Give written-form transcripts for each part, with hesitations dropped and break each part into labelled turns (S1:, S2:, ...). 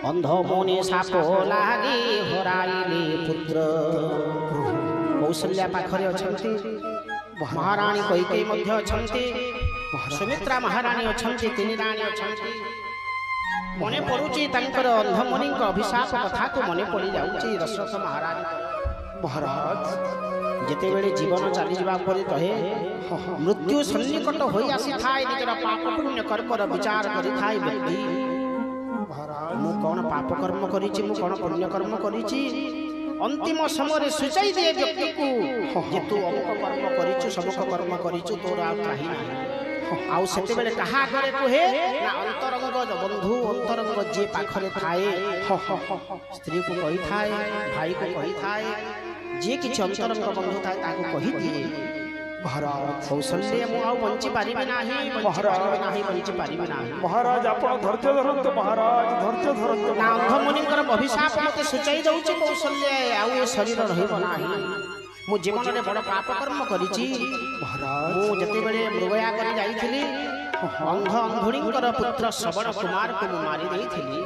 S1: अंध मुनि साप लागी हराइले पुत्र कौशल्या पाखरे अछंती महारानी कैकेयी मध्य अछंती सुमित्रा महारानी अछंती तीन रानी अछंती मने पड़ुची तांकर अंध मुनि अभिशाप कथा को मने पड़ी जाउची दशरथ महाराज महाराज जेते बेले जीवन चली जावा परे कहे मृत्यु सन्निकट होई आसी थाए निजर पाप पुण्य कर्मर विचार करि थाए व्यक्ति महाराज मु कोन पाप कर्म करिछि मु कोन पुण्य कर्म करिछि अंतिम समय सुचाई दे व्यक्ति को जे तू अमुक कर्म करिछु सबक कर्म करिछु तोर आ काही नाही आउ सेते बेले कहा करे कहे ना अंतरंग बंधु अंतरंग जे पाखरे थाए स्त्री को कहि थाए भाई को कहि थाए जे किछ अंतरंग बंधु थाए ताको कहि दिए महाराज कौशल्य मु आउ बंची पारिबे नाही महाराज नाही बंची पारिबे नाही
S2: महाराज आपण धैर्य धरंत महाराज धैर्य धरंत
S1: ना अंध मुनिकर अभिशाप मते सुचाई दउची कौशल्य आउ ए शरीर रहिबो नाही मु जीवन रे बड़ पाप कर्म करिछि महाराज मु जते बेले मृगया करि जाईथिली अंध अंधुणीकर पुत्र श्रवण कुमार को मारी देइथिली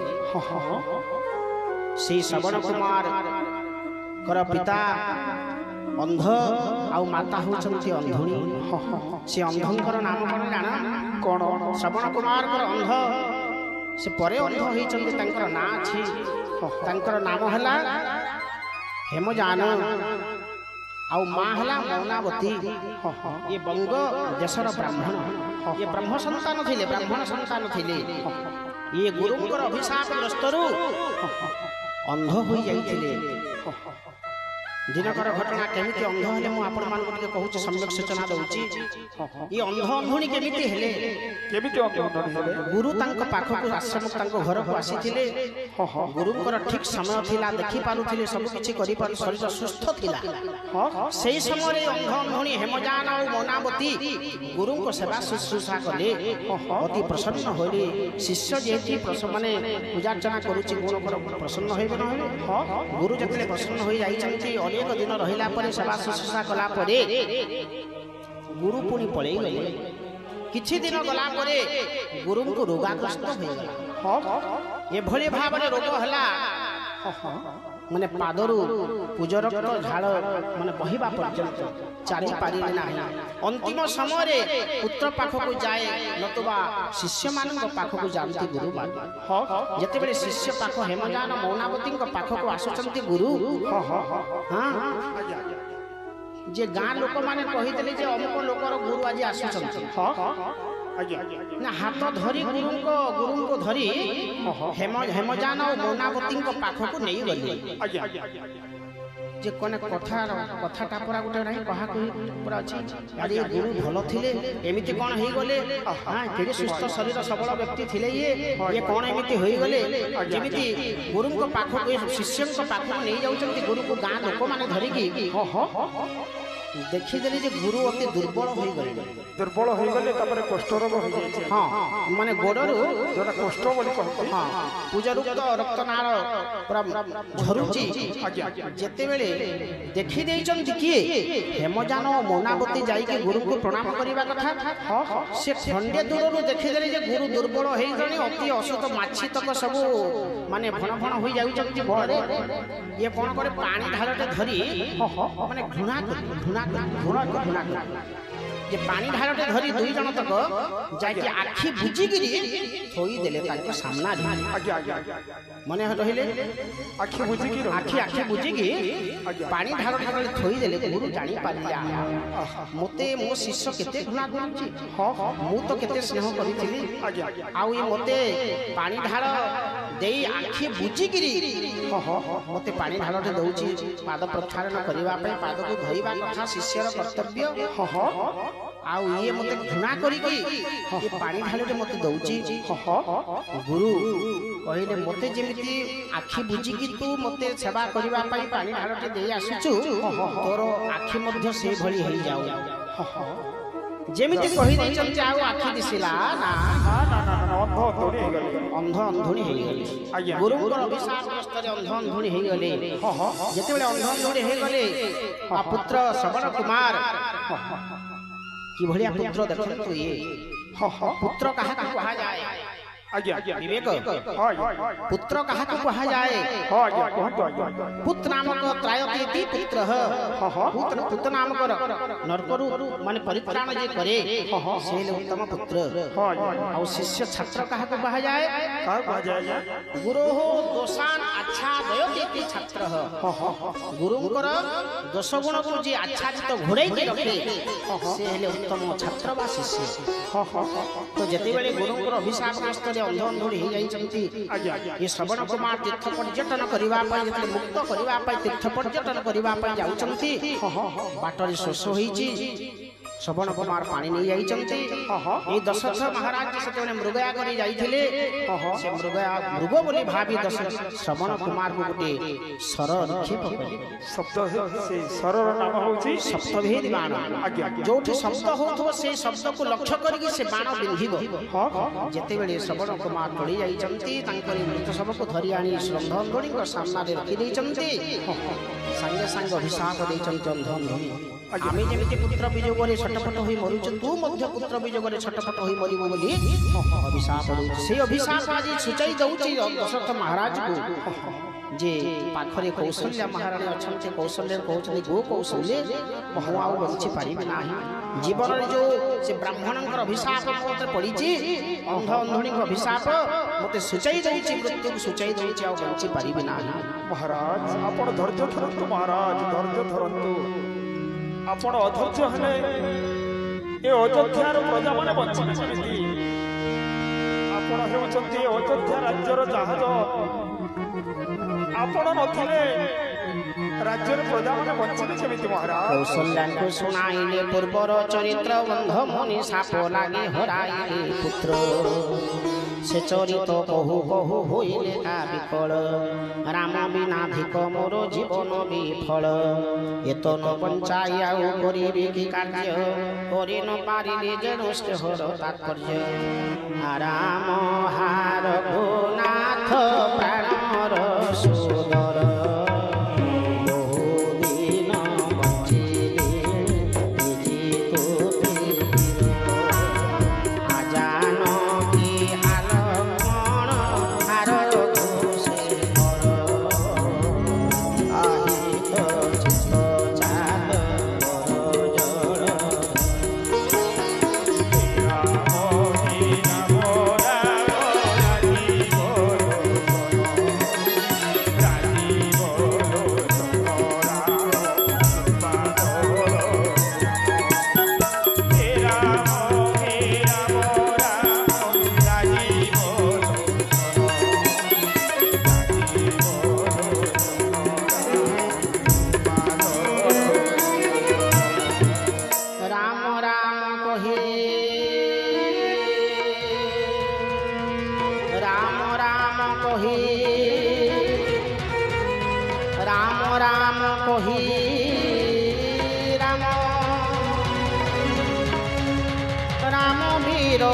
S1: से श्रवण कुमार कर पिता अंध आउ माता होचंती अंधुणी से अंधंकर नाम कोन जाना कोन श्रवण कुमार कर अंध से परे अंध होइचंती तांकर ना अछि तांकर नाम हला हेमजान आउ मां हला मौनावती ये बंग देशर ब्राह्मण ये ब्रह्म संतान थिले ब्राह्मण संतान थिले ये गुरुंकर अभिशाप ग्रस्तरु अंध होई जाइथिले दिनकर घटना केमिति अंध हेले मु आपण मान के कहूची सम्यक सूचना दउची ये अंध अंधुणी केमिति हेले गुरु तांको पाखो को आश्रम तांको घर को आसीथिले गुरुंकर ठीक समय थिला देखि पारुथिले सब किछि करि पारु शरीर सुस्थ थिला सेही समय रे अंध अंधुणी हेमजान और मौनावती गुरुं को सेवा शुश्रूषा कले अति प्रसन्न होले शिष्य जेति माने पूजा अर्चना करूची गुण कर प्रसन्न होइबे न गुरु जतले प्रसन्न होई जाइछंती एक दिन रहिला परे सेवा शुश्रूषा कला परे गुरु पुणी पळै गले किछि दिन गला परे गुरु को रोगाग्रस्त होई गला ए भले भाबरे रोग हला माने पादरु पूजर झाड़ माने बहिबा पर्यंत चाली पारि नाही अंतिम समय रे पुत्र पाख को जाए नतुबा शिष्य मान पाख को जानती गुरु मान जते बेले शिष्य पाख हेमजान मौनावती पाख को आसुचंती गुरु हां जे गां लोक माने कहि देले जे अमुक लोकर गुरु आज आसुचंती ना हाथ धरी गुरु को धरी हेमजान और मौनावती पाख को नहीं गले जे कोने कथा पूरा गोटे नहीं कहा पूरा अच्छी अरे गुरु भल थिले एमिति कोन हेई गले हां केडी सुस्थ शरीर सबल व्यक्ति थिले ये कोन एमिति होई गले जेमिति गुरु को पाख को शिष्य को पाख को नहीं जाउचंती गुरु को गां लोक माने धरी की देखी देली जे गुरु अति दुर्बल होई गले
S2: तापर कष्ट रोग होई जाय
S1: हां माने गोडरु
S2: जोटा कष्ट बोली कहते
S1: हां पूजरु तो रक्तनाळ पूरा झरुची जेते बेले देखी देइचंती किए हेमजान और मौनावती जाई के गुरु को प्रणाम करिबा कथा से खंडे दूररु देखि देले जे गुरु दुर्बल होई गनी अति असुत माछी तक सब माने भण भण होई जाउचंती घरे ये कोन करे पानी ढालटे धरी माने घुणा जे पानी ढालटे धरी दुई जन तक जाके आखी बुझी गिरी थोई देले ताके सामना माने रहिले
S2: आखी बुझी की
S1: आखी बुझी की पानी ढालटे थोई देले गुरु जानी पारिया मते मो शिष्य केते घुणा करूची मु तो केते स्नेह करिथिली आउ ई मते पानी ढाल देई आखी बुझी गिरी मते पानी ढालटे दउची पाद प्रक्षालन करिवा पे पाद को धोइबा कथा शिष्यर कर्तव्य आउ ये मते घृणा करी की ये पानी ढालटे मते दउची गुरु कहिले मते जेमिति आखी बुझी की तू मते सेवा करिवा पई पानी ढालटे देई आसुचु तोर आखी मध्य से भली हेई जाऊ जेमिति कहि दैचंती आउ आखी दिसिला ना अंध अंधुणी हेई गले गुरुंकर अभिशाप ग्रस्तरे अंध अंधुणी हेई गले जेते बेले अंध अंधुणी हेई गले आ पुत्र श्रवण कुमार कि भलिया पुत्र देखंतु ये पुत्र कहा कहा जाए
S2: आज्ञा
S1: विवेक
S2: हां
S1: पुत्र कहा को कहा जाए
S2: हां आज्ञा कहतो आज्ञा
S1: पुत्र नामक त्रायती पुत्र पुत्र पुत्र नामक नरकरु माने परित्राण जे करे से उत्तम पुत्र
S2: हां
S1: और शिष्य छात्र कहा को कहा जाए
S2: कहा जाए
S1: गुरु दोषान अच्छा दयती छात्र गुरुंकर दोष गुण को जे आच्छादित घोड़ाई के रखे से हेले उत्तम छात्र बा शिष्य तो जते बेले गुरुंकर अभिशाप ग्रस्त अंध अंधुड़ी हो जाइछंती ये श्रवण कुमार तीर्थ पर्यटन करबा पय जते मुक्त करबा पय तीर्थ पर्यटन करबा पय जाउछंती बाटरी शोष होईची श्रवण कुमार पानी नहीं जाइछंती ए दशरथ महाराज जी सेते मृगया करी जाइथिले से मृग बोली भाबी दशरथ श्रवण कुमार को गुटे सर निक्षेप करे
S2: शब्द से सरर नाम होची
S1: सप्तभेद बाण
S2: आज्ञा
S1: जोठी शब्द होथो से शब्द को लक्ष्य करके से बाण बिंधिबो जते बेले श्रवण कुमार पड़ी जाइछंती तांकरी मृत सब को धरि आनी श्रवणधोणी को सामना रे रखि दैछंती संगे संग अभिशाप दैछंती अंधोणी आमी जेमिति पुत्र वियोग रे छटपट होई मरुछ तू मध्य पुत्र वियोग रे छटपट होई मरिबो बोली अभिशाप दैछ से अभिशाप आज सुचाई दउची दशरथ महाराज को जे पाखरे कौशल्या महाराणी अछंते कौशल्य कहउछनी गो कौशल्य महु आउ बंची पारिबे नाही जीवन रे जो से ब्राह्मणंकर अभिशाप मते पड़ीची अंध अंधणी को अभिशाप मते सुचाई दउची मृत्यु को सुचाई दउची आउ बंची पारिबे नाही
S2: महाराज आपण धैर्य धरंतु महाराज धैर्य धरंतु आपण अधैर्य हले ए अयोध्यार प्रजा माने बंचिबे केमिति आपण हेउचंती अयोध्या राज्यर जहाज आपण नथिले राज्यर प्रजा माने बंचिबे केमिति महाराज
S1: कौशल्यां को सुनाइले पूर्वर चरित्र बंध मुनि साप लागे हराइले पुत्र से चरित कहु कहु होइले का विकल राम बिनाधिक मोर जीवन विफल एत न पंचाई आउ करिबे कि कार्य करि न पारिले जनुष्ट हर तात्पर्य राम हार गुनाथ प्राणर सुदर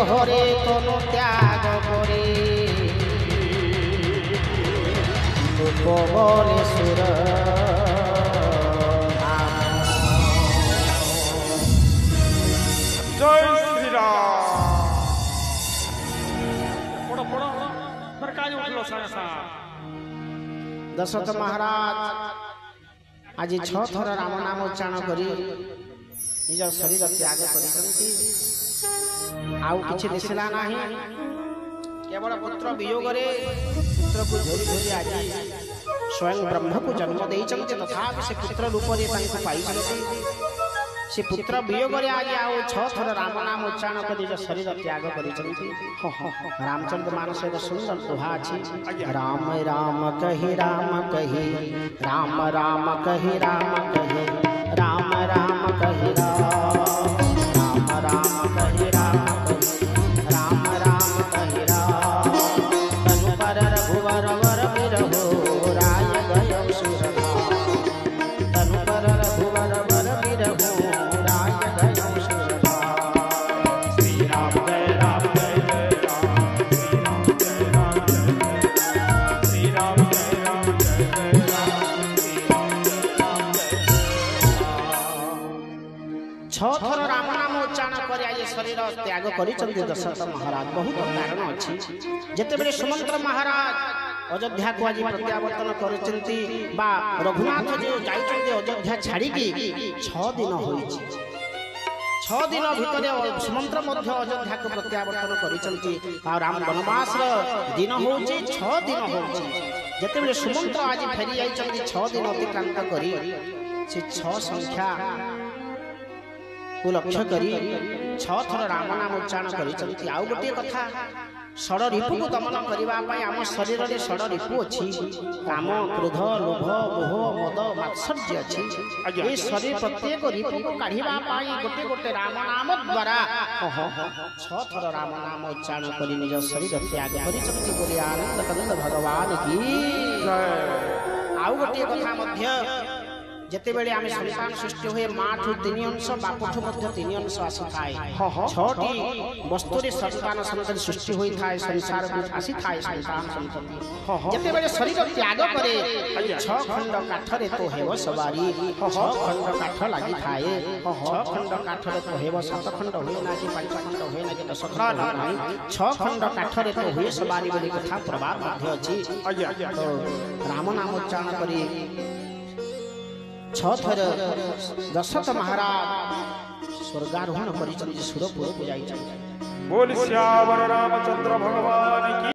S1: हरे तनु त्याग करे बोले सुर
S2: जय श्री राम पड़ो पड़ो पर काज उठलो सासा
S1: दशरथ महाराज आज 6 थर राम नाम उच्चारण करी निज शरीर त्याग करिसंती आउ किछि दिसला नाही केवल पुत्र वियोग रे पुत्र को झोरी झोरी आजी स्वयं ब्रह्म को जन्म देइचंते तथापि से पुत्र रूप रे तांको पाइचंते से पुत्र वियोग रे आज आउ 6 थर राम नाम उच्चारण करि निज शरीर त्याग करिचंते रामचंद्र मानस एक सुंदर दोहा अछि राम राम कहि राम कहि राम राम कहि राम कहि राम राम कहि राम राम कहि राम राम राम कहि राम तनु पर रघुवर वर बिरहो राय गयो सुरधाम तनु पर रघुवर वर बिरहो राय गयो सुरधाम श्री राम जय राम जय जय राम श्री राम जय राम जय श्री राम जय राम जय जय राम श्री राम जय राम 6 थर राम नाम उच्चारण ପରେ ଆଜି ଶରୀର ତ୍ୟାଗ କରିଛନ୍ତି ଦଶରଥ ମହାରାଜ। ବହୁତ କାରଣ ଅଛି। ଯେତେବେଳେ ସୁମନ୍ତ ମହାରାଜ ଅଯୋଧ୍ୟାକୁ ଆଜି ପ୍ରତ୍ୟାବର୍ତ୍ତନ କରିଛନ୍ତି ବା ରଘୁନାଥ ଯେଉଁ ଯାଇଛନ୍ତି ଅଯୋଧ୍ୟା ଛାଡ଼ିକି 6 ଦିନ ହୋଇଛି। 6 ଦିନ ଭିତରେ ସୁମନ୍ତ ମଧ୍ୟ ଅଯୋଧ୍ୟାକୁ ପ୍ରତ୍ୟାବର୍ତ୍ତନ କରିଛନ୍ତି। ଆଉ ରାମ ବନବାସର ଦିନ ହେଉଛି 6 ଦିନ ହେଉଛି। ଯେତେବେଳେ ସୁମନ୍ତ ଆଜି ଫେରି ଯାଇଛନ୍ତି 6 ଦିନ ଅତିକ୍ରାନ୍ତ କରି, ସେ 6 ସଂଖ୍ୟା ଲକ୍ଷ୍ୟ କରି 6 ଥର ରାମ ନାମ ଉଚ୍ଚାରଣ କରିଛନ୍ତି। ଆଉ ଗୋଟିଏ କଥା, ଷଡ଼ ରିପୁକୁ ଦମନ କରିବା ପାଇଁ ଆମ ଶରୀରରେ ଷଡ଼ ରିପୁ ଅଛି। କାମ, କ୍ରୋଧ, ଲୋଭ, ମୋହ, ମଦ, ମାତ୍ସର୍ଯ୍ୟ ଅଛି। ଏହି ଶରୀର ପ୍ରତ୍ୟେକ ରିପୁକୁ କାଢ଼ିବା ପାଇଁ ଗୋଟେ ଗୋଟେ ରାମ ନାମ ଦ୍ୱାରା 6 ଥର ରାମ ନାମ ଉଚ୍ଚାରଣ କରି ନିଜ ଶରୀର ତ୍ୟାଗ କରିଛନ୍ତି ବୋଲି ଆନନ୍ଦ କନ୍ଦ ଭଗବାନ କି। ଆଉ ଗୋଟିଏ କଥା ମଧ୍ୟ, ଯେତେବେଳେ ଆମେ ସନ୍ତାନ ସୃଷ୍ଟି ହୁଏ ମାଠୁ 3 ଅଂଶ, ବାପଠୁ ମଧ୍ୟ 3 ଅଂଶ ଆସିଥାଏ। 6ଟି ବସ୍ତୁରେ ସନ୍ତାନ ସନ୍ତତି ସୃଷ୍ଟି ହୋଇଥାଏ, ସଂସାରକୁ ଆସିଥାଏ ସନ୍ତାନ ସନ୍ତତି। ଯେତେବେଳେ ଶରୀର ତ୍ୟାଗ କରେ 6 ଖଣ୍ଡ କାଠରେ ତ ହେବ ସବାରି। 6 ଖଣ୍ଡ କାଠ ଲାଗିଥାଏ। 6 ଖଣ୍ଡ କାଠରେ ତ ହେବ 7 ଖଣ୍ଡ ହୁଏ ନା କି 5 ଖଣ୍ଡ ହୁଏ ନା କି 10 ଖଣ୍ଡ ନାହିଁ। 6 ଖଣ୍ଡ କାଠରେ ତ ହୁଏ ସବାରି ବୋଲି କଥା ପ୍ରବାଦ ମଧ୍ୟ ଅଛି। ରାମ ନାମ ଉଚ୍ଚାରଣ କରି 6 ଥର ଦଶରଥ ମହାରାଜ ସ୍ୱର୍ଗାରୋହଣ କରିଛନ୍ତି, ସୁରପୁରକୁ ଯାଇଛନ୍ତି।
S2: बोल श्यावर रामचंद्र भगवान की।